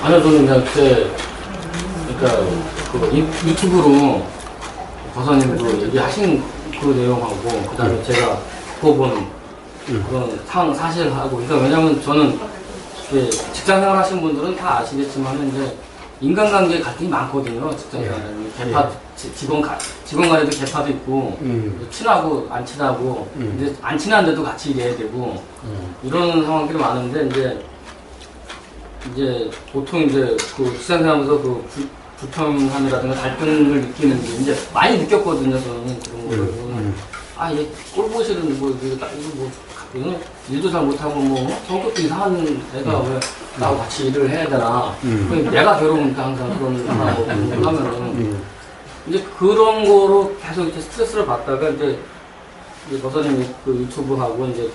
아니요, 저는 그냥 그때, 그러니까, 그 유튜브로 버사님도 얘기하신 그 내용하고, 그 다음에 제가 그거 본 그런 사실하고, 그러니까 왜냐면 저는 이게 직장 생활 하시는 분들은 다 아시겠지만, 이제 인간관계 갈등이 많거든요, 직장 생활에는. 개파, 직원 간에도 개파도 있고, 친하고, 안 친하고, 이제 안 친한데도 같이 일해야 되고, 이런 상황들이 많은데, 이제 보통 이제 그 직장 생활하면서 그 불편함이라든가 갈등을 느끼는 게 이제 많이 느꼈거든요, 저는 그런 거를. 아, 얘 꼴 보기 싫은 뭐, 이거 일도 잘 못하고 뭐, 성격도 이상한 애가 왜 나하고 같이 일을 해야 되나. 내가 괴로우니까 항상 그런 상황을 하면은. 이제 그런 거로 계속 이렇게 스트레스를 받다가 이제 버사님 그 유튜브하고 이제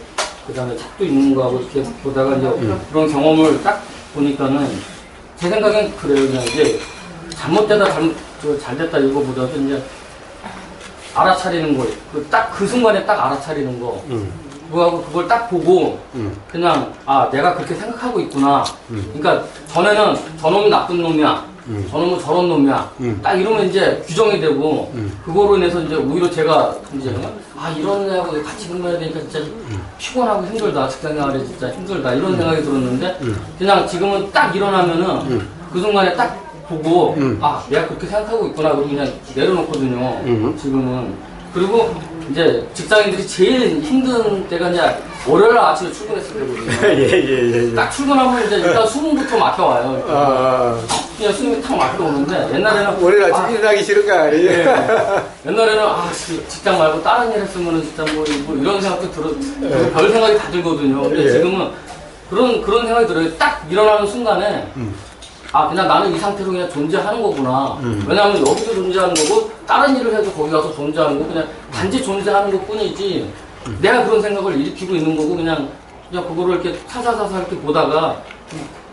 그 다음에 책도 있는 거하고 이렇게 보다가 이제 그런 경험을 딱 보니까는 제 생각엔 그래요. 그냥 이제 잘못되다 잘됐다 이거보다도 이제 알아차리는 거, 딱 그 순간에 딱 알아차리는 거, 그거하고 그걸 딱 보고 그냥 아 내가 그렇게 생각하고 있구나. 그러니까 전에는 저놈이 나쁜 놈이야, 저놈은 저런 놈이야. 딱 이러면 이제 규정이 되고 그거로 인해서 이제 오히려 제가 이제 아 이런 애하고 같이 근무해야 되니까 진짜 피곤하고 힘들다, 직장생활이 진짜 힘들다 이런 생각이 들었는데 그냥 지금은 딱 일어나면은 그 순간에 딱 보고 아 내가 그렇게 생각하고 있구나 그러고 그냥 내려놓거든요. 지금은. 그리고 이제 직장인들이 제일 힘든 때가 이제 월요일 아침에 출근했을 때거든요. 딱 출근하면 이제 일단 수능부터 막혀와요. 그냥 수능이 탁 막혀오는데 옛날에는 월요일 아침 일어나기 싫은 거 아니에요? 네. 옛날에는 아 직장 말고 다른 일 했으면 진짜 뭐 이런 생각도 별 생각이 다 들거든요. 근데 지금은 그런 생각이 들어요. 딱 일어나는 순간에 아 그냥 나는 이 상태로 그냥 존재하는 거구나. 왜냐하면 여기서 존재하는 거고 다른 일을 해도 거기 가서 존재하는 거 그냥 단지 존재하는 것 뿐이지 내가 그런 생각을 일으키고 있는 거고 그냥 그거를 이렇게 사사사사 이렇게 보다가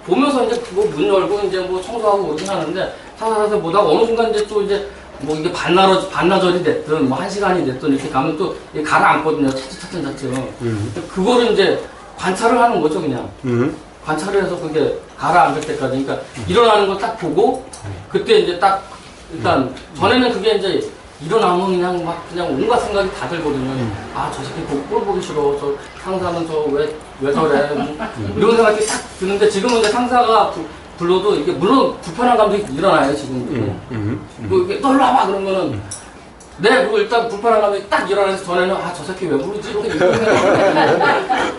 보면서 이제 그거 문 열고 이제 뭐 청소하고 그러긴 하는데 사사사사 보다가 어느 순간 이제 또 이제 뭐 이게 반나절이 됐든 뭐 1시간이 됐든 이렇게 가면 또 가라앉거든요. 차츰. 그거를 이제 관찰을 하는 거죠 그냥. 관찰을 해서 그게 가라앉을 때까지. 그러니까 일어나는 걸 딱 보고 그때 이제 딱 일단 전에는 그게 이제 일어나면 그냥 온갖 생각이 다 들거든요. 아, 저 새끼 꼴 보기 싫어. 저 상사는 왜 저래. 이런 생각이 딱 드는데 지금은 이제 상사가 불러도 이게 물론 불편한 감정이 일어나요, 지금도. 뭐 이게 너 일로 와봐 그러면은 그리고 일단 불편한 감정이 딱 일어나서 전에는 아, 저 새끼 왜 부르지? 이렇게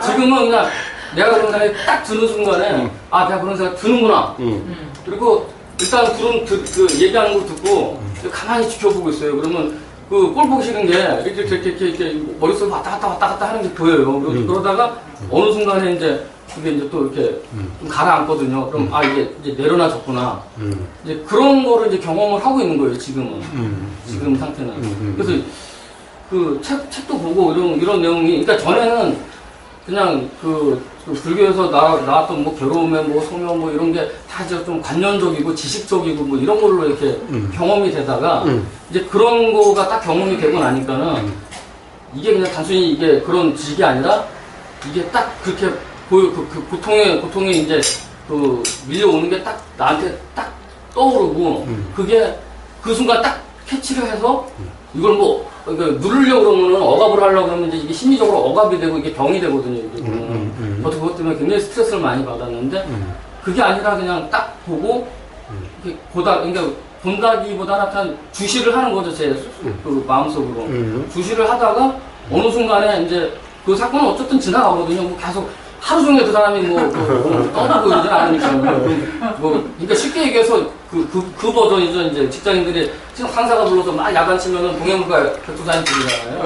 지금은 그냥 내가 그런 생각이 딱 드는 순간에 아 내가 그런 생각이 드는구나. 그리고 일단 그 얘기하는 걸 듣고 가만히 지켜보고 있어요. 그러면 그 꼴 보기 싫은 게 이렇게 머릿속에 왔다 갔다 하는 게 보여요. 그러다가 어느 순간에 이제 그게 이제 또 이렇게 좀 가라앉거든요. 그럼 아 이제 내려놔졌구나. 이제 그런 거를 이제 경험을 하고 있는 거예요. 지금은. 지금 상태는. 그래서 그 책도 보고 이런 내용이 그러니까 전에는 그냥 그 불교에서 나왔던 뭐 괴로움에 뭐 소명 뭐 이런 게 다 이제 좀 관념적이고 지식적이고 뭐 이런 걸로 이렇게 경험이 되다가 이제 그런 거가 딱 경험이 되고 나니까는 이게 그냥 단순히 이게 그런 지식이 아니라 이게 딱 그렇게 그 고통에 이제 그 밀려오는 게 딱 나한테 딱 떠오르고 그게 그 순간 딱 캐치를 해서 이걸 뭐 누르려고 그러면은 억압을 하려고 그러면 이제 이게 심리적으로 억압이 되고 이게 병이 되거든요. 이게 저도 그것 때문에 굉장히 스트레스를 많이 받았는데 그게 아니라 그냥 딱 보고 이렇게 그러니까 본다기보다는 약간 주시를 하는 거죠. 제 그 마음속으로 주시를 하다가 어느 순간에 이제 그 사건은 어쨌든 지나가거든요. 뭐 계속 하루 종일 그 사람이 떠들고 이러진 않으니까. 그러니까 쉽게 얘기해서 그 버전이죠. 이제 직장인들이 상사가 불러서 막 야단 치면은 동해물과 격투사님 부르잖아요.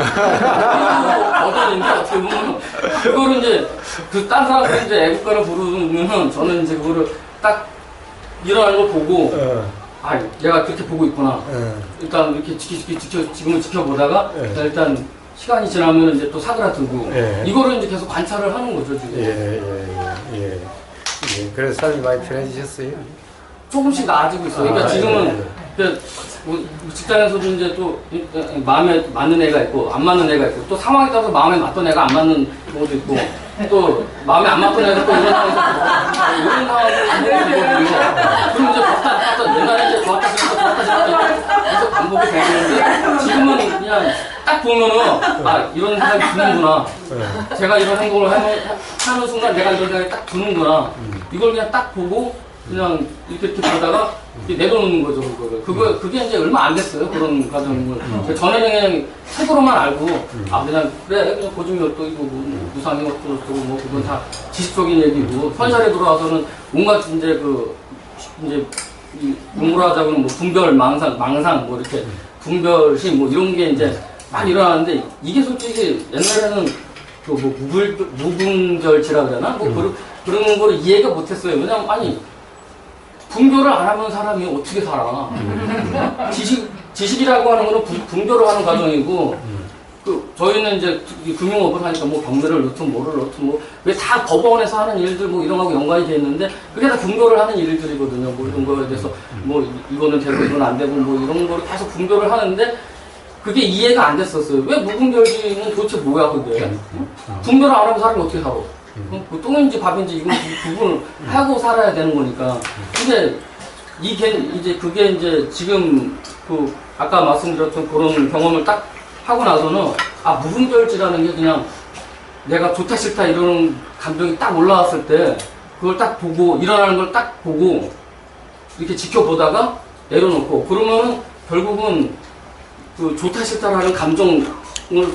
버전인데 어떻게 보면 그거를 이제 딴 사람들이 이제 애국가를 부르면은 저는 이제 그거를 딱 일어나는 걸 보고 아, 얘가 그렇게 보고 있구나. 일단 이렇게 지금은 지켜보다가 일단 시간이 지나면 이제 또 사그라들고 이거를 이제 계속 관찰을 하는 거죠 지금. 그래서 삶이 많이 편해지셨어요? 조금씩 나아지고 있어요. 그러니까 지금은 뭐 직장에서도 이제 또 마음에 맞는 애가 있고 안 맞는 애가 있고 또 상황에 따라서 마음에 맞던 애가 안 맞는 경우도 있고 또 마음에 안 맞던 애가 또 이런 상황에서 이런 상황을 안 되거든요. 보면은, 아, 이런 생각이 드는구나. 제가 이런 행동을 하는 순간 내가 이런 생각이 딱 드는구나. 이걸 그냥 딱 보고, 그냥 이렇게 보다가 이렇게 내려놓는 거죠, 그거를. 그게 이제 얼마 안 됐어요, 그런 과정을. 전에는 그냥 책으로만 알고, 아, 그냥, 그래, 그냥 고중이 어떠고, 뭐, 무상이 어떠고, 뭐, 그건 다 지식적인 얘기고, 현실에 들어와서는 온갖 이제 이제, 용어로 하자고는 뭐, 분별, 망상, 뭐, 이렇게, 분별심, 뭐, 이런 게 이제 막 일어나는데, 이게 솔직히 옛날에는 그 뭐, 무분별치라 그러나? 뭐, 그런 거를 이해가 못 했어요. 왜냐면, 아니, 분별을 안 하는 사람이 어떻게 살아? 지식이라고 하는 거는 분별을 하는 과정이고, 저희는 이제 금융업을 하니까 뭐 경매를 넣든 뭐를 넣든 뭐, 왜 다 법원에서 하는 일들 뭐 이런 거하고 연관이 돼 있는데, 그게 다 분별을 하는 일들이거든요. 뭐 이런 거에 대해서 뭐 이거는 되고 이건 안 되고 뭐 이런 거를 계속 분별을 하는데, 그게 이해가 안 됐었어요. 왜 무분별주의는 도대체 뭐야, 그게? 분별을 안 하면 사람이 어떻게 살아? 그 똥인지 밥인지 이건 구분을 하고 살아야 되는 거니까. 근데 이제 그게 이제 지금 아까 말씀드렸던 그런 경험을 딱 하고 나서는 아, 무분별지라는 게 그냥 내가 좋다 싫다 이러는 감정이 딱 올라왔을 때 그걸 딱 보고 일어나는 걸 딱 보고 이렇게 지켜보다가 내려놓고 그러면은 결국은 그 좋다 싫다라는 감정을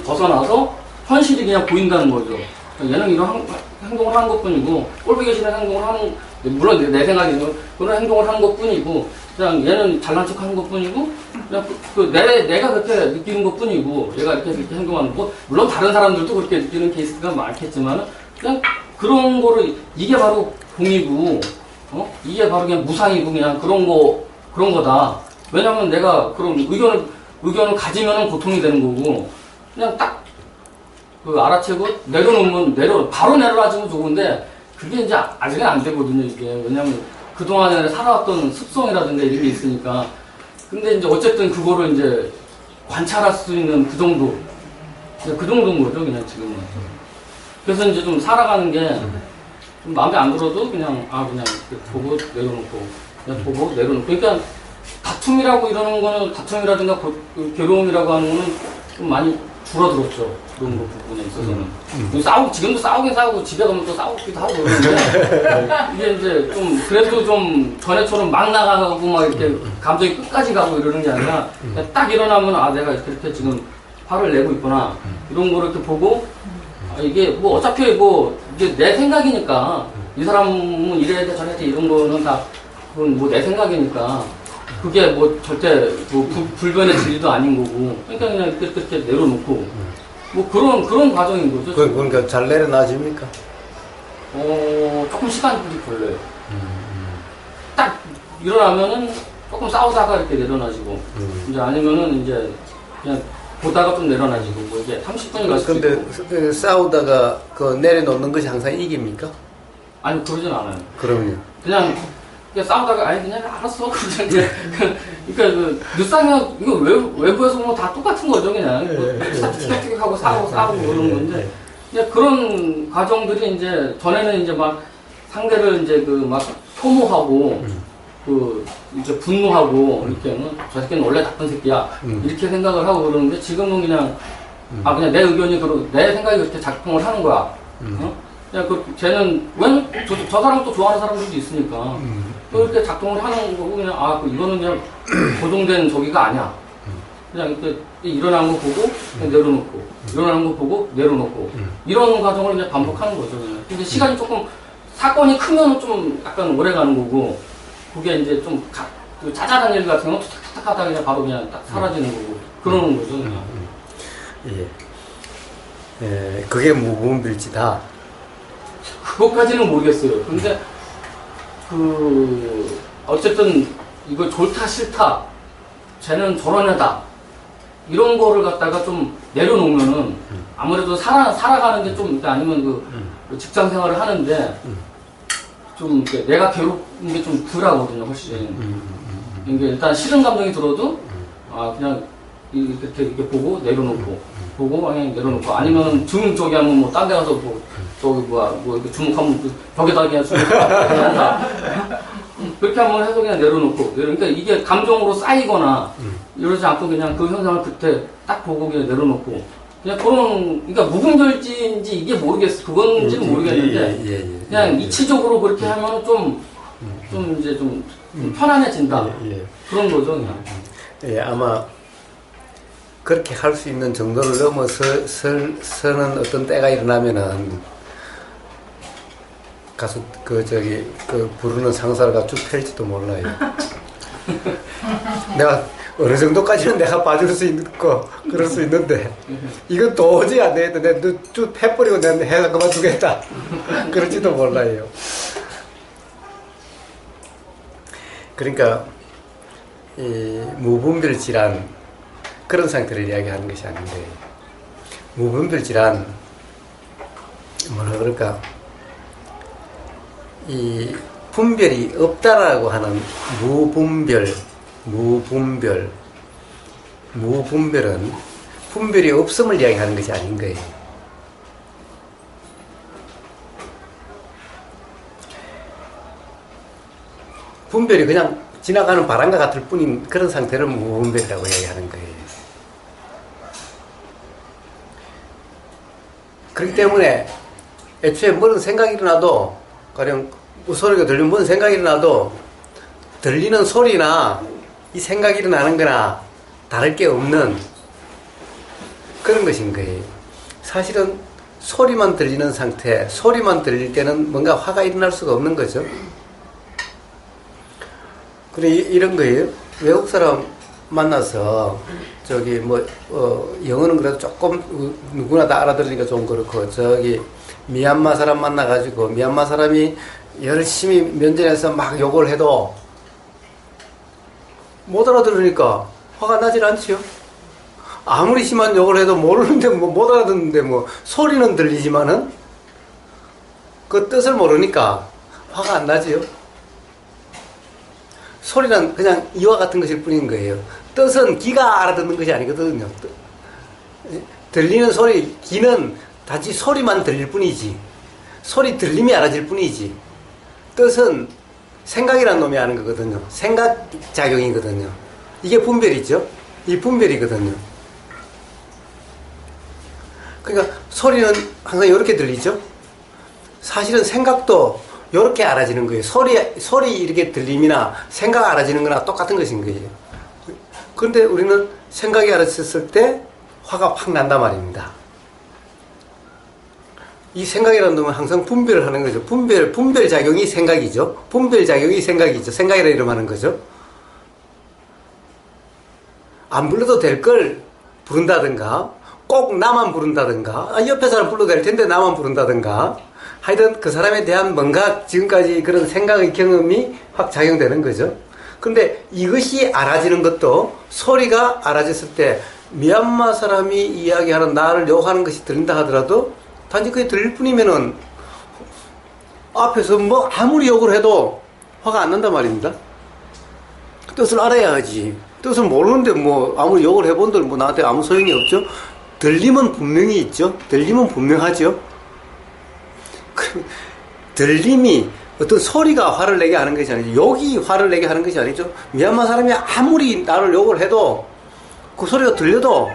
벗어나서 현실이 그냥 보인다는 거죠. 얘는 이런 행동을 하는 것 뿐이고, 꼴보기 계시는 행동을 하는, 물론 내 생각에는 그런 행동을 하는 것 뿐이고, 그냥 얘는 잘난 척 하는 것 뿐이고, 그냥 내가 그렇게 느끼는 것 뿐이고, 얘가 이렇게 행동하는 거, 물론 다른 사람들도 그렇게 느끼는 케이스가 많겠지만, 그냥 그런 거를, 이게 바로 공이고, 이게 바로 그냥 무상이고, 그냥 그런 거다. 왜냐면 내가 그런 의견을 가지면은 고통이 되는 거고, 그냥 딱, 알아채고 내려놓으면 바로 내려놔주면 좋은데 그게 이제 아직은 안 되거든요, 이게. 왜냐면 그동안에 살아왔던 습성이라든가 이런 게 있으니까. 근데 이제 어쨌든 그거를 이제 관찰할 수 있는 그 정도인 거죠, 그냥 지금은. 그래서 이제 좀 살아가는 게 좀 마음에 안 들어도 그냥 보고 내려놓고, 그냥 보고 내려놓고. 그러니까 다툼이라고 이러는 거는, 다툼이라든가 괴로움이라고 하는 거는 좀 많이 줄어들었죠. 그런 거 부분에 있어서는. 지금도 싸우긴 싸우고, 집에 가면 또 싸우기도 하고 그러는데, 이게 이제 좀, 그래도 좀 전에처럼 막 나가고 막 이렇게 감정이 끝까지 가고 이러는 게 아니라, 그냥 딱 일어나면, 아, 내가 이렇게 지금 화를 내고 있구나. 이런 거를 이렇게 보고, 아, 이게 뭐 어차피 뭐, 이게 내 생각이니까, 이 사람은 이래야 돼, 저래야 돼, 이런 거는 다, 그건 뭐 내 생각이니까, 그게 뭐 절대 뭐 불변의 진리도 아닌 거고, 그러니까 그냥 이렇게 내려놓고, 뭐 그런 과정인 거죠. 그러니까 잘 내려놔집니까? 조금 시간이 걸려요. 딱 일어나면은 조금 싸우다가 이렇게 내려놔지고, 이제 아니면은 이제 그냥 보다가 좀 내려놔지고, 뭐 이게 30분이 갈 수도 있고. 근데 싸우다가 내려놓는 것이 항상 이깁니까? 아니, 그러진 않아요. 그럼요. 그냥 싸우다가, 아니, 그냥 알았어. 그러니까, 늦상이랑, 이거 외부에서 보면 다 똑같은 거죠, 그냥. 티격태격하고 싸우고 이런 건데. 그냥 그런 과정들이 이제, 전에는 이제 막 상대를 이제 막 혐오하고, 이제 분노하고, 이렇게, 저 새끼는 원래 나쁜 새끼야. 이렇게 생각을 하고 그러는데, 지금은 그냥, 그냥 내 의견이 내 생각이 그렇게 작동을 하는 거야. 그냥 쟤는, 저 사람 또 좋아하는 사람들도 있으니까. 또 이렇게 작동을 하는 거고, 그냥, 이거는 그냥 고정된 저기가 아니야. 그냥 이렇게 일어나는 거 보고, 그냥 내려놓고, 일어나는 거 보고, 내려놓고. 이런 과정을 그냥 반복하는 거죠, 그냥. 근데 시간이 조금, 사건이 크면 좀 약간 오래 가는 거고, 그게 이제 좀, 짜잘한 일 같은 건 탁탁탁 하다가 그냥 바로 그냥 딱 사라지는 거고, 그러는 거죠, 그냥. 예. 그게 무분별지다. 그것까지는 모르겠어요. 근데, 어쨌든, 이거 좋다, 싫다, 쟤는 저런 애다, 이런 거를 갖다가 좀 내려놓으면은, 아무래도 살아가는데 좀, 아니면 직장 생활을 하는데, 좀, 내가 괴롭은 게 좀 덜 하거든요, 훨씬. 이게 일단 싫은 감정이 들어도, 그냥, 이렇게 보고, 내려놓고, 보고, 그냥 내려놓고, 아니면 저기 하면 뭐, 딴 데 가서 이렇게 주목하면 벽에다 그냥 주목한다. 그렇게 한번 해서 그냥 내려놓고. 그러니까 이게 감정으로 쌓이거나, 이러지 않고 그냥 그 현상을 그때 딱 보고 그냥 내려놓고 그냥 그런 그러니까 무분별지인지 이게 모르겠어 그건지는 모르겠는데 그냥 이치적으로 그렇게 하면 좀 이제 좀 편안해진다 그런 거죠 그냥. 예, 아마 그렇게 할 수 있는 정도를 넘어서는 어떤 때가 일어나면은 가서 그 부르는 상사가 쭉 펼지도 몰라요. 내가 어느 정도까지는 내가 봐줄 수 있고 그럴 수 있는데 이건 도저히 안 되겠다. 내가 쭉 패버리고 내가 해서 그만두겠다. 그럴지도 몰라요. 그러니까 이 무분별 질환 그런 상태를 이야기하는 것이 아닌데 무분별 질환 뭐라 그럴까 이 분별이 없다라고 하는 무분별은 분별이 없음을 이야기하는 것이 아닌 거예요. 분별이 그냥 지나가는 바람과 같을 뿐인 그런 상태를 무분별이라고 이야기하는 거예요. 그렇기 때문에 애초에 무슨 생각이 일어나도 가령 소리가 들리면 무슨 생각이 일어나도 들리는 소리나 이 생각이 일어나는 거나 다를 게 없는 그런 것인 거예요. 사실은 소리만 들리는 상태, 소리만 들릴 때는 뭔가 화가 일어날 수가 없는 거죠. 그래 이런 거예요. 외국 사람 만나서 영어는 그래도 조금 누구나 다 알아들으니까 좀 그렇고 미얀마 사람 만나가지고 미얀마 사람이 열심히 면전에서 막 욕을 해도 못 알아들으니까 화가 나질 않지요. 아무리 심한 욕을 해도 모르는데 못 알아듣는데 소리는 들리지만은 그 뜻을 모르니까 화가 안 나지요. 소리는 그냥 이와 같은 것일 뿐인 거예요. 뜻은 귀가 알아듣는 것이 아니거든요. 들리는 소리, 귀는 단지 소리만 들릴 뿐이지 소리 들림이 알아질 뿐이지 뜻은 생각이라는 놈이 하는 거거든요. 생각작용이거든요. 이게 분별이죠. 이 분별이거든요. 그러니까 소리는 항상 이렇게 들리죠. 사실은 생각도 이렇게 알아지는 거예요. 소리 이렇게 들림이나 생각 알아지는 거나 똑같은 것인 거예요. 그런데 우리는 생각이 알아졌을 때 화가 확 난단 말입니다. 이 생각이라는 놈은 항상 분별을 하는 거죠. 분별작용이 생각이죠. 분별작용이 생각이죠. 생각이라 이름하는 거죠. 안 불러도 될 걸 부른다든가, 꼭 나만 부른다든가, 옆에 사람 불러도 될 텐데 나만 부른다든가, 하여튼 그 사람에 대한 뭔가 지금까지 그런 생각의 경험이 확 작용되는 거죠. 근데 이것이 알아지는 것도 소리가 알아졌을 때 미얀마 사람이 이야기하는 나를 욕하는 것이 들린다 하더라도 단지 그게 들릴 뿐이면은 앞에서 아무리 욕을 해도 화가 안 난단 말입니다. 뜻을 알아야 하지. 뜻을 모르는데 아무리 욕을 해본들 나한테 아무 소용이 없죠. 들림은 분명히 있죠. 들림은 분명하죠. 들림이 어떤 소리가 화를 내게 하는 것이 아니죠. 욕이 화를 내게 하는 것이 아니죠. 미얀마 사람이 아무리 나를 욕을 해도 그 소리가 들려도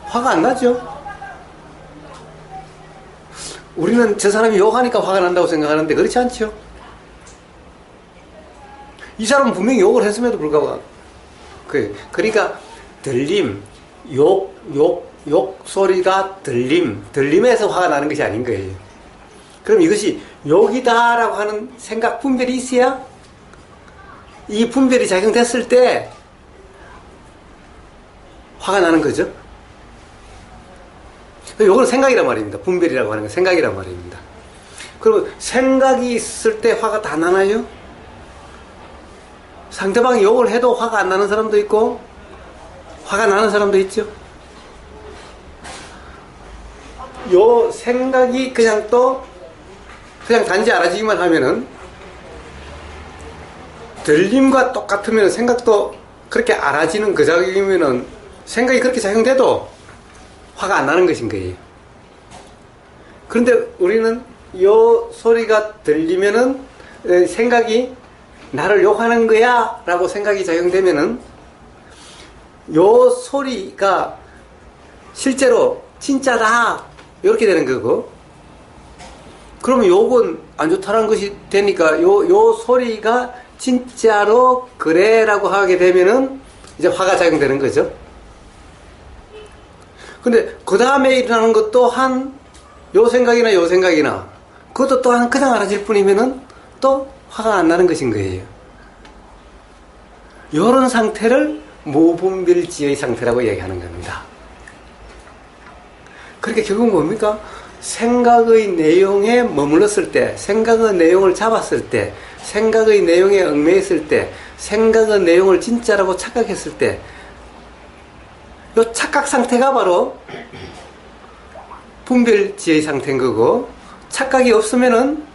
화가 안 나죠. 우리는 저 사람이 욕하니까 화가 난다고 생각하는데 그렇지 않죠. 이 사람은 분명히 욕을 했음에도 불구하고 그러니까 들림, 욕 소리가 들림에서 화가 나는 것이 아닌 거예요. 그럼 이것이 욕이다라고 하는 생각 분별이 있어야 이 분별이 작용됐을 때 화가 나는 거죠. 욕은 생각이란 말입니다. 분별이라고 하는 건 생각이란 말입니다. 그리고 생각이 있을 때 화가 다 나나요? 상대방이 욕을 해도 화가 안 나는 사람도 있고 화가 나는 사람도 있죠. 요 생각이 그냥 단지 알아지기만 하면은 들림과 똑같으면 생각도 그렇게 알아지는 그 작용이면은 생각이 그렇게 작용돼도 화가 안 나는 것인 거예요. 그런데 우리는 요 소리가 들리면은 생각이 나를 욕하는 거야 라고 생각이 작용되면은 요 소리가 실제로 진짜다 이렇게 되는 거고, 그러면 요건 안 좋다는 것이 되니까 요 소리가 진짜로 그래라고 하게 되면은 이제 화가 작용되는 거죠. 근데 그 다음에 일어나는 것 또한 요 생각이나 그것도 또한 그냥 알아질 뿐이면은 또 화가 안 나는 것인 거예요. 요런 상태를 무분별지의 상태라고 얘기하는 겁니다. 그러니까 결국 뭡니까? 생각의 내용에 머물렀을 때, 생각의 내용을 잡았을 때, 생각의 내용에 얽매였을 때, 생각의 내용을 진짜라고 착각했을 때, 요 착각 상태가 바로 분별지의 상태인 거고, 착각이 없으면은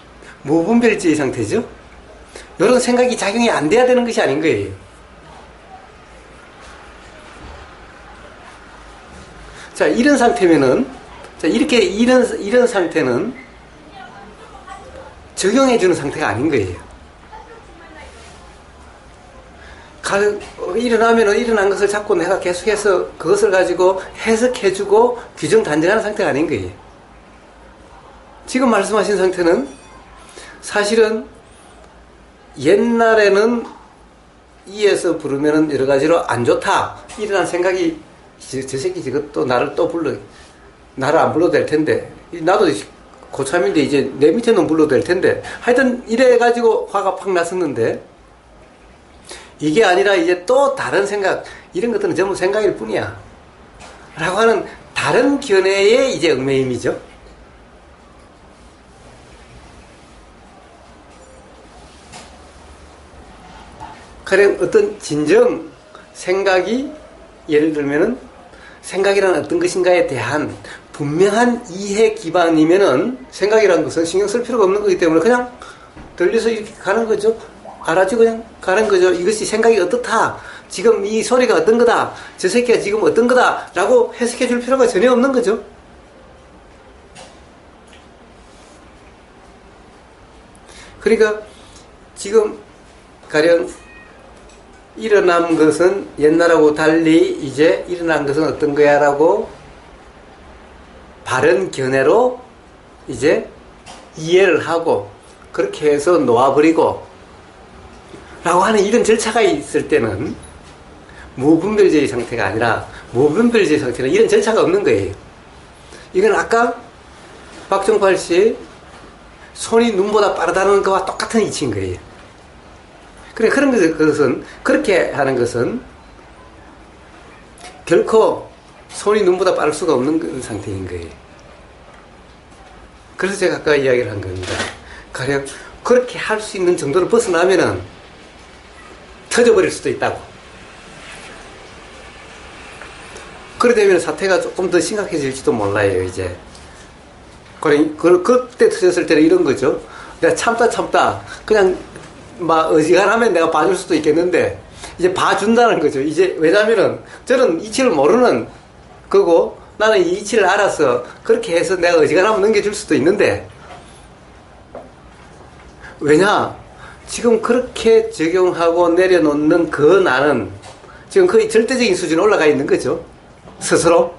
무분별지의 상태죠. 이런 생각이 작용이 안 돼야 되는 것이 아닌 거예요. 자, 이런 상태면은, 자, 이런 상태는 적용해주는 상태가 아닌 거예요. 일어나면은 일어난 것을 자꾸 내가 계속해서 그것을 가지고 해석해주고 규정 단정하는 상태가 아닌 거예요. 지금 말씀하신 상태는 사실은 옛날에는 이에서 부르면은 여러 가지로 안 좋다. 일어난 생각이 저 새끼 저것도 나를 또 불러. 나를 안 불러도 될 텐데. 나도 고참인데 이제 내 밑에 놈 불러도 될 텐데. 하여튼 이래가지고 화가 팍 났었는데, 이게 아니라 이제 또 다른 생각, 이런 것들은 전부 생각일 뿐이야 라고 하는 다른 견해의 이제 얽매임이죠. 가령 어떤 진정 생각이, 예를 들면은 생각이란 어떤 것인가에 대한 분명한 이해 기반이면은 생각이라는 것은 신경 쓸 필요가 없는 거기 때문에 그냥 들려서 이렇게 가는 거죠. 알아주고 그냥 가는 거죠. 이것이 생각이 어떻다. 지금 이 소리가 어떤 거다. 저 새끼가 지금 어떤 거다. 라고 해석해 줄 필요가 전혀 없는 거죠. 그러니까 지금 가령 일어난 것은 옛날하고 달리 이제 일어난 것은 어떤 거야 라고 바른 견해로 이제 이해를 하고 그렇게 해서 놓아버리고 라고 하는 이런 절차가 있을 때는 무분별주의 상태가 아니라, 무분별주의 상태는 이런 절차가 없는 거예요. 이건 아까 박종팔 씨 손이 눈보다 빠르다는 것과 똑같은 이치인 거예요. 그래, 그런 것은, 그렇게 하는 것은 결코 손이 눈보다 빠를 수가 없는 상태인 거예요. 그래서 제가 아까 이야기를 한 겁니다. 가령 그렇게 할 수 있는 정도를 벗어나면은 터져버릴 수도 있다고. 그래 되면 사태가 조금 더 심각해질지도 몰라요, 이제. 그때 터졌을 때는 이런 거죠. 내가 참다, 그냥, 막, 어지간하면 내가 봐줄 수도 있겠는데, 이제 봐준다는 거죠. 이제, 왜냐면은, 저는 이치를 모르는 거고, 나는 이 이치를 알아서, 그렇게 해서 내가 어지간하면 넘겨줄 수도 있는데, 왜냐? 지금 그렇게 적용하고 내려놓는 그 나는, 지금 거의 절대적인 수준에 올라가 있는 거죠. 스스로.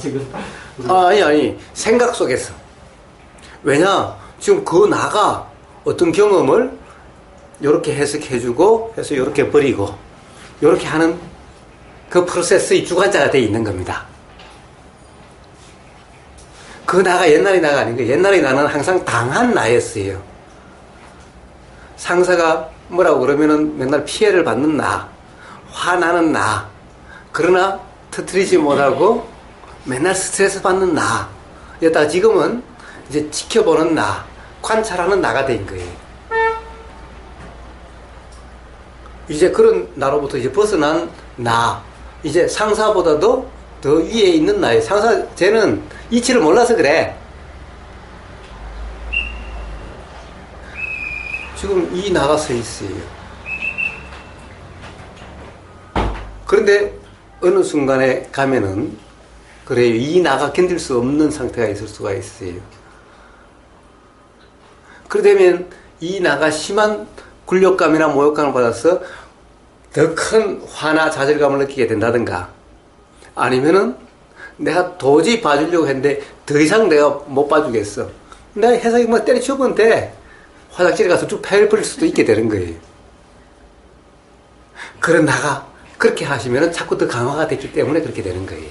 지금. 아니. 생각 속에서. 왜냐? 지금 그 나가 어떤 경험을 요렇게 해석해주고 해서 요렇게 버리고 요렇게 하는 그 프로세스의 주관자가 되어 있는 겁니다. 그 나가 옛날의 나가 아닌 거예요. 옛날의 나는 항상 당한 나였어요. 상사가 뭐라고 그러면은 맨날 피해를 받는 나, 화나는 나, 그러나 터뜨리지 못하고 맨날 스트레스 받는 나 였다가 지금은 이제 지켜보는 나, 관찰하는 나가 된 거예요. 이제 그런 나로부터 이제 벗어난 나, 이제 상사보다도 더 위에 있는 나예요. 쟤는 이치를 몰라서 그래. 지금 이 나가 서 있어요. 그런데 어느 순간에 가면은 그래요. 이 나가 견딜 수 없는 상태가 있을 수가 있어요. 그러되면 이 나가 심한 굴욕감이나 모욕감을 받아서 더 큰 화나 좌절감을 느끼게 된다든가, 아니면은 내가 도저히 봐주려고 했는데 더 이상 내가 못 봐주겠어. 내가 해석이 뭐 때려치우면 돼. 화장실에 가서 쭉 패버릴 수도 있게 되는 거예요. 그런 나가 그렇게 하시면은 자꾸 더 강화가 됐기 때문에 그렇게 되는 거예요.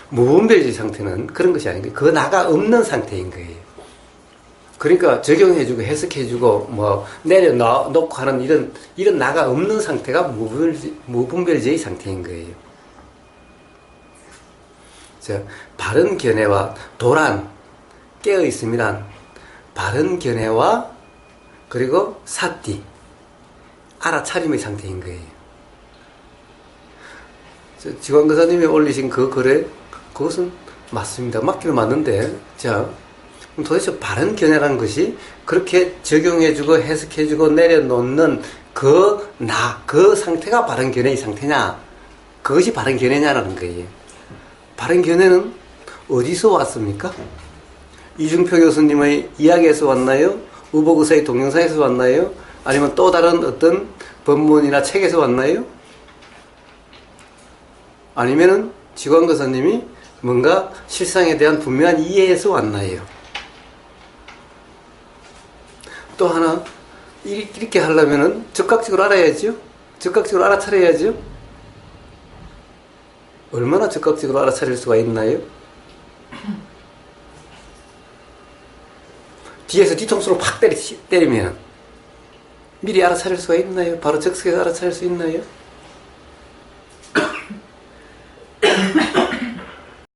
무분별주의 상태는 그런 것이 아닌 거예요. 그 나가 없는 상태인 거예요. 그러니까 적용해주고 해석해주고 뭐 내려놓고 하는 이런 나가 없는 상태가 무분별주의 상태인 거예요. 바른 견해와 도란, 깨어있음이란 바른 견해와 그리고 사띠, 알아차림의 상태인 거예요. 지광거사님이 올리신 그 글에 그것은 맞습니다. 맞기는 맞는데, 자, 그럼 도대체 바른 견해라는 것이 그렇게 적용해주고 해석해주고 내려놓는 그 상태가 바른 견해의 상태냐? 그것이 바른 견해냐라는 거예요. 바른 견해는 어디서 왔습니까? 이중표 교수님의 이야기에서 왔나요? 우복의사의 동영상에서 왔나요? 아니면 또 다른 어떤 법문이나 책에서 왔나요? 아니면은 지광거사님이 뭔가 실상에 대한 분명한 이해에서 왔나요? 또 하나, 이렇게 하려면은 적극적으로 알아야죠? 적극적으로 알아차려야죠? 얼마나 적극적으로 알아차릴 수가 있나요? 뒤에서 뒤통수로 팍 때리면 미리 알아차릴 수가 있나요? 바로 적석에서 알아차릴 수 있나요?